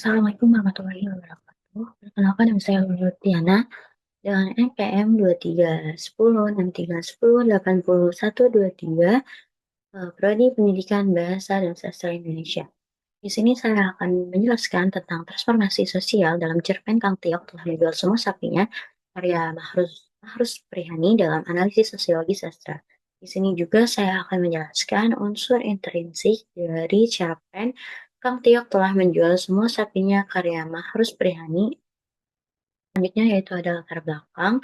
Assalamualaikum warahmatullahi wabarakatuh. Perkenalkan nama saya Lulu Diana dengan NPM 231063108123, Prodi Pendidikan Bahasa dan Sastra Indonesia. Di sini saya akan menjelaskan tentang transformasi sosial dalam cerpen Kang Tiok telah menjual semua sapinya, karya Mahruz Mahruz Prihani dalam analisis sosiologi sastra. Di sini juga saya akan menjelaskan unsur intrinsik dari cerpen Kang Tiok telah menjual semua sapinya, karya Mahruz Prihani. Selanjutnya yaitu ada latar belakang,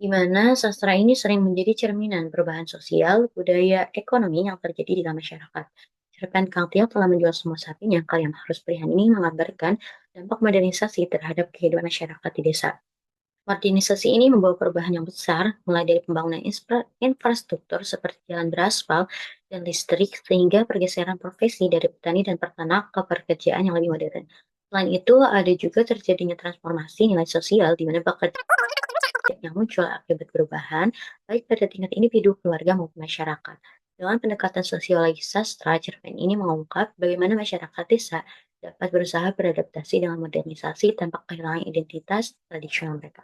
di mana sastra ini sering menjadi cerminan perubahan sosial, budaya, ekonomi yang terjadi di dalam masyarakat. Cerpen Kang Tiok telah menjual semua sapinya, karya Mahruz Prihani ini menggambarkan dampak modernisasi terhadap kehidupan masyarakat di desa. Modernisasi ini membawa perubahan yang besar, mulai dari pembangunan infrastruktur seperti jalan beraspal dan listrik, sehingga pergeseran profesi dari petani dan peternak ke pekerjaan yang lebih modern. Selain itu, ada juga terjadinya transformasi nilai sosial di mana pekerjaan yang muncul akibat perubahan, baik pada tingkat individu, keluarga, maupun masyarakat. Dengan pendekatan sosiologi sastra, cerpen ini mengungkap bagaimana masyarakat desa dapat berusaha beradaptasi dengan modernisasi tanpa kehilangan identitas tradisional mereka.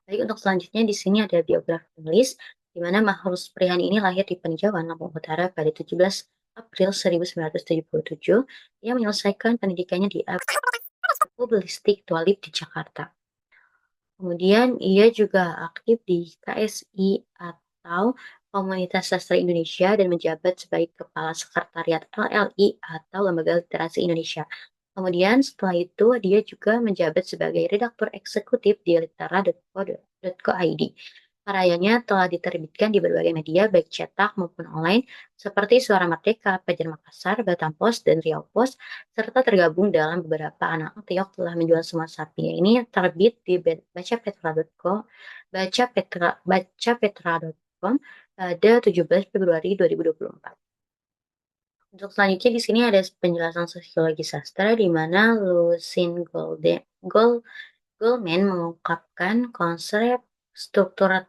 Baik, untuk selanjutnya di sini ada biografi penulis, di mana Mahruz Prihani ini lahir di Peninjauan, Lampung Utara pada 17 April 1977. Ia menyelesaikan pendidikannya di Publistik Tualib di Jakarta. Kemudian ia juga aktif di KSI atau Komunitas Sastra Indonesia dan menjabat sebagai Kepala Sekretariat LLI atau Lembaga Literasi Indonesia. Kemudian setelah itu dia juga menjabat sebagai redaktur eksekutif di litera.co.id. Karyanya telah diterbitkan di berbagai media baik cetak maupun online seperti Suara Merdeka, Fajar Makassar, Batam Post, dan Riau Post, serta tergabung dalam beberapa anak Tiok telah menjual semua sapinya ini terbit di bacapetra.com, bacapetra.com pada 17 Februari 2024. Untuk selanjutnya di sini ada penjelasan sosiologi sastra di mana Goldman mengungkapkan konsep struktur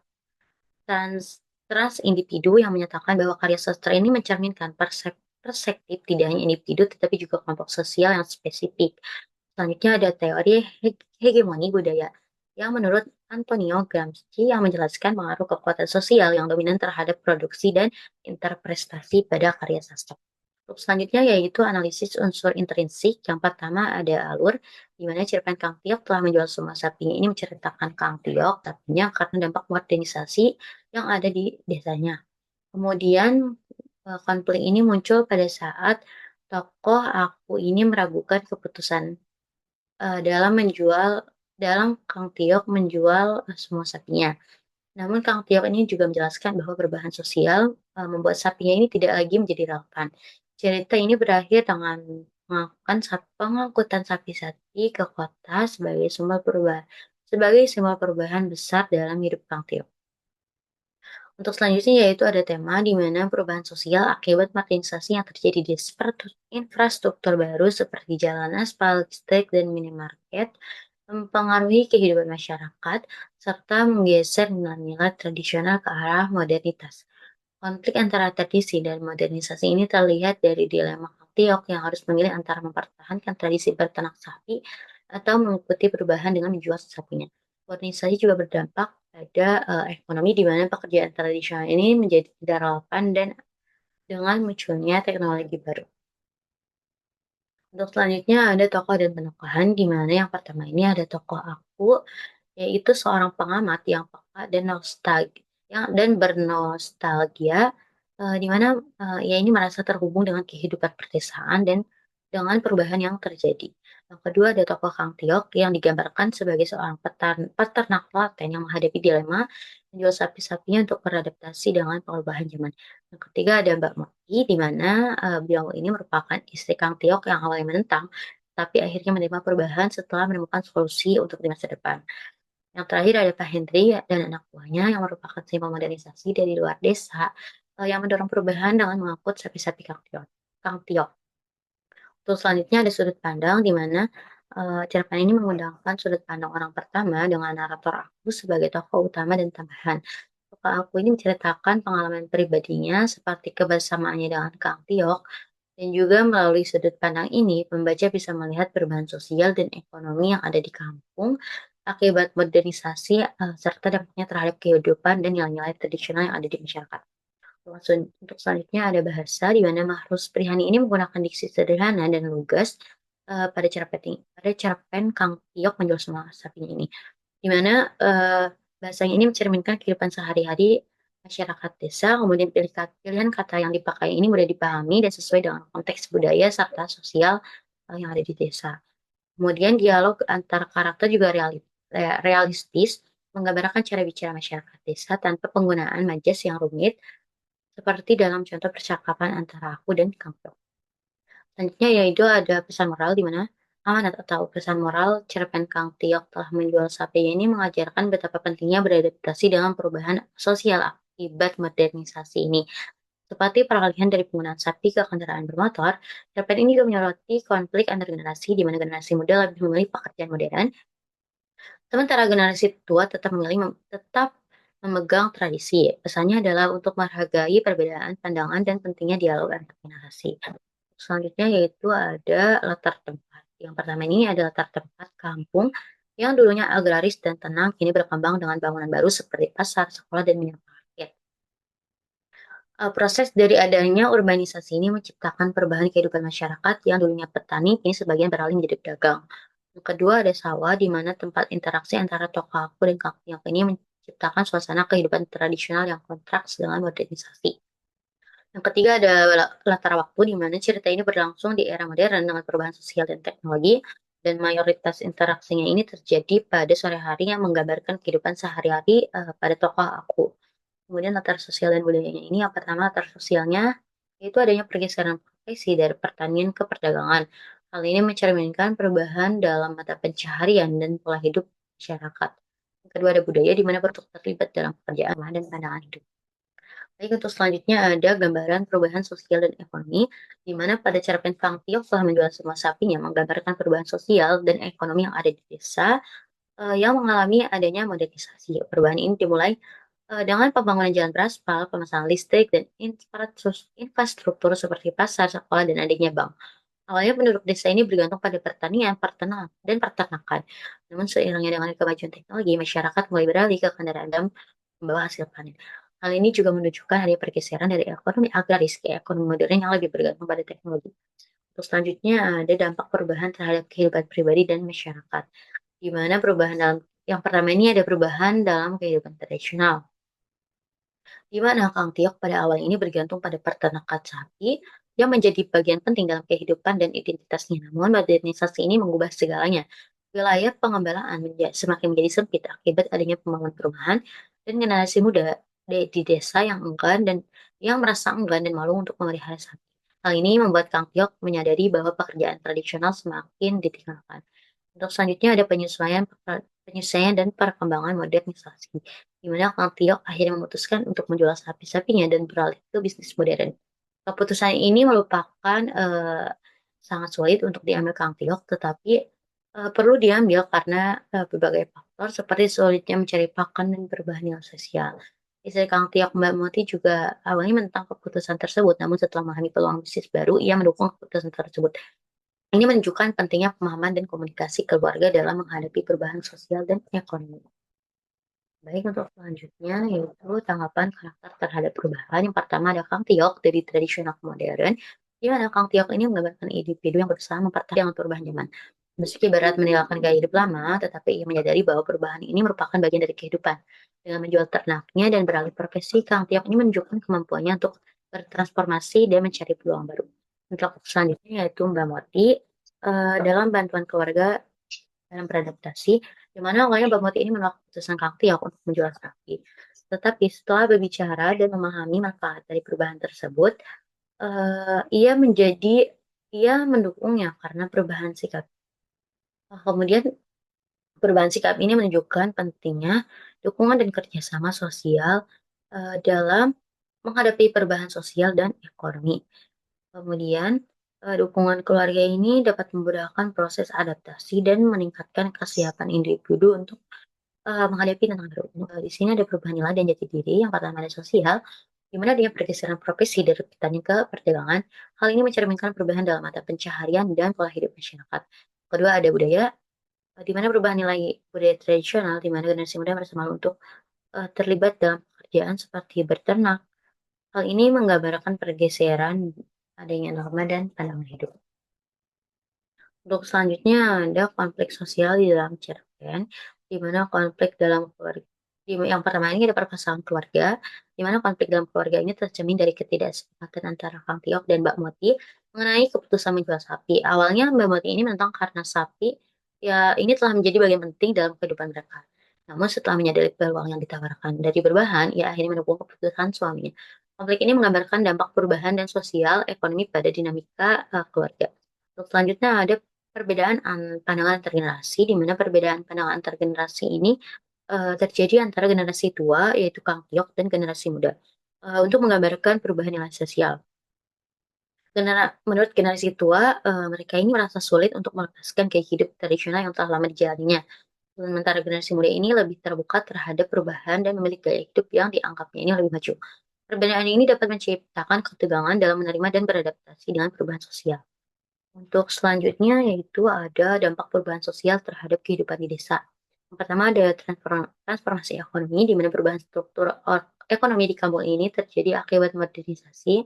trans individu yang menyatakan bahwa karya sastra ini mencerminkan perspektif tidak hanya individu tetapi juga kelompok sosial yang spesifik. Selanjutnya ada teori hegemoni budaya yang menurut Antonio Gramsci yang menjelaskan pengaruh kekuatan sosial yang dominan terhadap produksi dan interpretasi pada karya sastra. Untuk selanjutnya yaitu analisis unsur intrinsik. Yang pertama ada alur, di mana cerpen Kang Tiok telah menjual semua sapinya ini menceritakan Kang Tiok, tapinya karena dampak modernisasi yang ada di desanya. Kemudian konflik ini muncul pada saat tokoh aku ini meragukan keputusan dalam Kang Tiok menjual semua sapinya. Namun Kang Tiok ini juga menjelaskan bahwa perubahan sosial membuat sapinya ini tidak lagi menjadi relevan. Cerita ini berakhir dengan melakukan pengangkutan sapi-sapi ke kota sebagai simbol perubahan besar dalam hidup Kang Tiok. Untuk selanjutnya yaitu ada tema di mana perubahan sosial akibat modernisasi yang terjadi di infrastruktur baru seperti jalan aspal, listrik, dan minimarket mempengaruhi kehidupan masyarakat serta menggeser nilai-nilai tradisional ke arah modernitas. Konflik antara tradisi dan modernisasi ini terlihat dari dilema Tiok yang harus memilih antara mempertahankan tradisi berternak sapi atau mengikuti perubahan dengan menjual sapinya. Modernisasi juga berdampak pada ekonomi di mana pekerjaan tradisional ini menjadi tidak relevan dan dengan munculnya teknologi baru. Untuk selanjutnya ada tokoh dan penokohan di mana yang pertama ini ada tokoh aku, yaitu seorang pengamat yang peka dan bernostalgia, di mana ia ini merasa terhubung dengan kehidupan perdesaan dan dengan perubahan yang terjadi. Yang kedua ada tokoh Kang Tiok yang digambarkan sebagai seorang peternak telaten yang menghadapi dilema menjual sapi-sapinya untuk beradaptasi dengan perubahan zaman. Yang ketiga ada Mbak Moti, di mana beliau ini merupakan istri Kang Tiok yang awalnya menentang, tapi akhirnya menerima perubahan setelah menemukan solusi untuk di masa depan. Yang terakhir ada Pak Hendri dan anak buahnya yang merupakan simbol modernisasi dari luar desa yang mendorong perubahan dengan mengangkut sapi-sapi Kang Tiok. Terus selanjutnya ada sudut pandang di mana cerpen ini mengundangkan sudut pandang orang pertama dengan narator aku sebagai tokoh utama dan tambahan. Tokoh aku ini menceritakan pengalaman pribadinya seperti kebersamaannya dengan Kang Tiok, Dan juga melalui sudut pandang ini, pembaca bisa melihat perubahan sosial dan ekonomi yang ada di kampung akibat modernisasi, serta dampaknya terhadap kehidupan dan nilai-nilai tradisional yang ada di masyarakat. Untuk selanjutnya ada bahasa di mana Mahrus Prihani ini menggunakan diksi sederhana dan lugas, pada cerpen Kang Tiok menjual semua sapinya ini. Di mana, bahasanya ini mencerminkan kehidupan sehari-hari masyarakat desa, kemudian pilihan kata yang dipakai ini mudah dipahami dan sesuai dengan konteks budaya serta sosial, yang ada di desa. Kemudian dialog antar karakter juga realistis, menggambarkan cara bicara masyarakat desa tanpa penggunaan majas yang rumit, seperti dalam contoh percakapan antara aku dan Kang. Selanjutnya yaitu ada pesan moral di mana amanat atau pesan moral cerpen Kang Tiok telah menjual sapi ini mengajarkan betapa pentingnya beradaptasi dengan perubahan sosial akibat modernisasi ini. Seperti peralihan dari penggunaan sapi ke kendaraan bermotor, cerpen ini juga menyoroti konflik antar generasi di mana generasi muda lebih memilih pekerjaan modern, sementara generasi tua tetap memegang tradisi. Pesannya adalah untuk menghargai perbedaan pandangan dan pentingnya dialog antar generasi. Selanjutnya yaitu ada latar tempat. Yang pertama ini ada latar tempat kampung yang dulunya agraris dan tenang, kini berkembang dengan bangunan baru seperti pasar, sekolah, dan minimarket. Proses dari adanya urbanisasi ini menciptakan perubahan kehidupan masyarakat yang dulunya petani, kini sebagian beralih menjadi pedagang. Yang kedua ada sawah, di mana tempat interaksi antara tokoh dan kampung ini menciptakan suasana kehidupan tradisional yang kontras dengan modernisasi. Yang ketiga ada latar waktu di mana cerita ini berlangsung di era modern dengan perubahan sosial dan teknologi, dan mayoritas interaksinya ini terjadi pada sore hari yang menggambarkan kehidupan sehari-hari pada tokoh aku. Kemudian latar sosial dan budayanya ini yang pertama latar sosialnya yaitu adanya pergeseran profesi dari pertanian ke perdagangan. Hal ini mencerminkan perubahan dalam mata pencaharian dan pola hidup masyarakat. Yang kedua ada budaya di mana bentuk terlibat dalam pekerjaan dan pandangan hidup. Baik, untuk selanjutnya ada gambaran perubahan sosial dan ekonomi, di mana pada cerpen Kang Tiok telah menjual semua sapinya menggambarkan perubahan sosial dan ekonomi yang ada di desa, yang mengalami adanya modernisasi. Perubahan ini dimulai dengan pembangunan jalan beraspal, pemasangan listrik, dan infrastruktur seperti pasar, sekolah, dan adanya bank. Awalnya penduduk desa ini bergantung pada pertanian, dan peternakan. Namun seiringnya dengan kemajuan teknologi, masyarakat mulai beralih ke kendaraan dan membawa hasil panen. Hal ini juga menunjukkan adanya pergeseran dari ekonomi agraris ke ekonomi modern yang lebih bergantung pada teknologi. Terus selanjutnya ada dampak perubahan terhadap kehidupan pribadi dan masyarakat. Di mana perubahan dalam yang pertama ini ada perubahan dalam kehidupan tradisional, di mana Kang Tiok pada awal ini bergantung pada peternakan sapi yang menjadi bagian penting dalam kehidupan dan identitasnya. Namun modernisasi ini mengubah segalanya. Wilayah pengembalaan semakin menjadi sempit akibat adanya pembangunan perumahan dan generasi muda di desa yang enggan dan yang merasa enggan dan malu untuk memelihara sapi. Hal ini membuat Kang Tiok menyadari bahwa pekerjaan tradisional semakin ditinggalkan. Untuk selanjutnya ada penyesuaian dan perkembangan modernisasi, di mana Kang Tiok akhirnya memutuskan untuk menjual sapi-sapinya dan beralih ke bisnis modern. Keputusan ini merupakan sangat sulit untuk diambil Kang Tiok, tetapi perlu diambil karena berbagai faktor seperti sulitnya mencari pakan dan perubahan nilai sosial. Istri Kang Tiok, Mbak Muti, juga awalnya menentang keputusan tersebut, namun setelah memahami peluang bisnis baru, ia mendukung keputusan tersebut. Ini menunjukkan pentingnya pemahaman dan komunikasi keluarga dalam menghadapi perubahan sosial dan ekonomi. Baik, untuk selanjutnya yaitu tanggapan karakter terhadap perubahan. Yang pertama ada Kang Tiok dari tradisional ke modern, di mana Kang Tiok ini menggambarkan individu yang berusaha mempertahankan dengan perubahan zaman. Meski berat meninggalkan gaya hidup lama, tetapi ia menyadari bahwa perubahan ini merupakan bagian dari kehidupan. Dengan menjual ternaknya dan beralih profesi, Kang Tiok ini menunjukkan kemampuannya untuk bertransformasi dan mencari peluang baru. Untuk selanjutnya yaitu Mbak Moti, dalam bantuan keluarga dalam beradaptasi, di mana awalnya Mbak Moti ini menolak keputusan Kang Tiok untuk menjual sapi. Tetapi setelah berbicara dan memahami manfaat dari perubahan tersebut, eee, ia menjadi ia mendukungnya karena kemudian perubahan sikap ini menunjukkan pentingnya dukungan dan kerjasama sosial, dalam menghadapi perubahan sosial dan ekonomi. Kemudian, dukungan keluarga ini dapat memudahkan proses adaptasi dan meningkatkan kesiapan individu untuk, menghadapi tantangan baru. Di sini ada perubahan nilai dan jati diri, yang pertama ada sosial, di mana dia pergeseran profesi dari petani ke perdagangan. Hal ini mencerminkan perubahan dalam mata pencaharian dan pola hidup masyarakat. Kedua, ada budaya, di mana perubahan nilai budaya tradisional, di mana generasi muda merasa malu untuk terlibat dalam pekerjaan seperti berternak. Hal ini menggambarkan pergeseran adanya norma dan pandangan hidup. Untuk selanjutnya ada konflik sosial di dalam cerpen, di mana konflik dalam keluarga yang pertama ini ada permasalahan keluarga, di mana konflik dalam keluarga ini tercermin dari ketidaksepakatan antara Kang Tiok dan Mbak Moti mengenai keputusan menjual sapi. Awalnya Mbak Moti ini menentang karena sapi ya ini telah menjadi bagian penting dalam kehidupan mereka. Namun setelah menyadari peluang yang ditawarkan dari berbahan, ia akhirnya mendukung keputusan suaminya. Konflik ini menggambarkan dampak perubahan dan sosial ekonomi pada dinamika keluarga. Untuk selanjutnya ada perbedaan pandangan antar generasi, di mana perbedaan pandangan antar generasi ini, terjadi antara generasi tua, yaitu Kang Tiok, dan generasi muda, untuk menggambarkan perubahan nilai sosial. Menurut generasi tua, mereka ini merasa sulit untuk melepaskan gaya hidup tradisional yang telah lama dijalaninya. Sementara generasi muda ini lebih terbuka terhadap perubahan dan memiliki gaya hidup yang dianggapnya ini lebih maju. Perbedaan ini dapat menciptakan ketegangan dalam menerima dan beradaptasi dengan perubahan sosial. Untuk selanjutnya yaitu ada dampak perubahan sosial terhadap kehidupan di desa. Yang pertama ada transformasi ekonomi, di mana perubahan struktur ekonomi di kampung ini terjadi akibat modernisasi,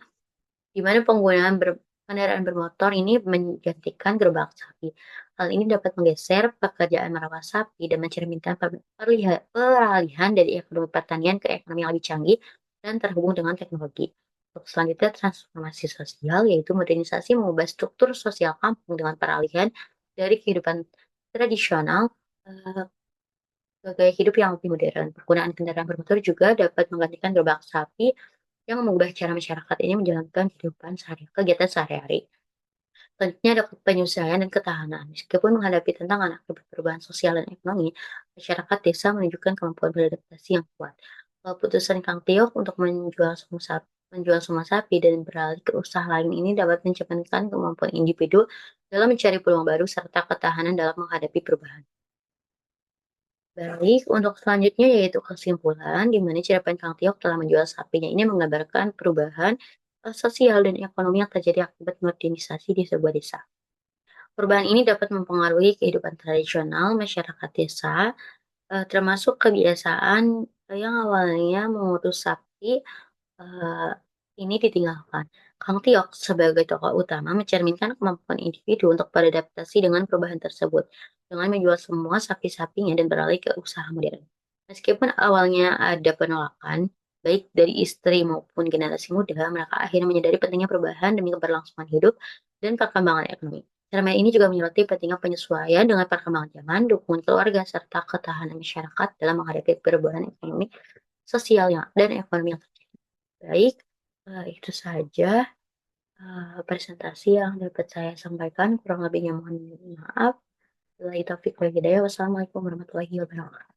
di mana kendaraan bermotor ini menggantikan gerobak sapi. Hal ini dapat menggeser pekerjaan merawat sapi dan mencerminkan peralihan dari ekonomi pertanian ke ekonomi yang lebih canggih dan terhubung dengan teknologi. Untuk selanjutnya transformasi sosial yaitu modernisasi mengubah struktur sosial kampung dengan peralihan dari kehidupan tradisional eh, ke gaya hidup yang lebih modern. Penggunaan kendaraan bermotor juga dapat menggantikan gerobak sapi yang mengubah cara masyarakat ini menjalankan kegiatan sehari-hari. Selanjutnya ada penyelesaian dan ketahanan. Meskipun menghadapi tantangan akibat perubahan sosial dan ekonomi, masyarakat desa menunjukkan kemampuan beradaptasi yang kuat. Keputusan Kang Tiok untuk menjual semua sapi dan beralih ke usaha lain ini dapat mencerminkan kemampuan individu dalam mencari peluang baru serta ketahanan dalam menghadapi perubahan. Baik, untuk selanjutnya yaitu kesimpulan, di mana cerpen Kang Tiok telah menjual sapinya ini menggambarkan perubahan sosial dan ekonomi yang terjadi akibat modernisasi di sebuah desa. Perubahan ini dapat mempengaruhi kehidupan tradisional masyarakat desa, termasuk kebiasaan yang awalnya mengurus sapi Eee, ini ditinggalkan. Kang Tiok sebagai tokoh utama mencerminkan kemampuan individu untuk beradaptasi dengan perubahan tersebut, dengan menjual semua sapi-sapinya dan beralih ke usaha modern. Meskipun awalnya ada penolakan, baik dari istri maupun generasi muda, mereka akhirnya menyadari pentingnya perubahan demi keberlangsungan hidup dan perkembangan ekonomi. Cermin ini juga menyoroti pentingnya penyesuaian dengan perkembangan zaman, dukungan keluarga, serta ketahanan masyarakat dalam menghadapi perubahan ekonomi, sosial dan ekonomi yang baik, itu saja, presentasi yang dapat saya sampaikan, kurang lebihnya mohon maaf. Wabillahi taufiq wal hidayah. Wassalamualaikum warahmatullahi wabarakatuh.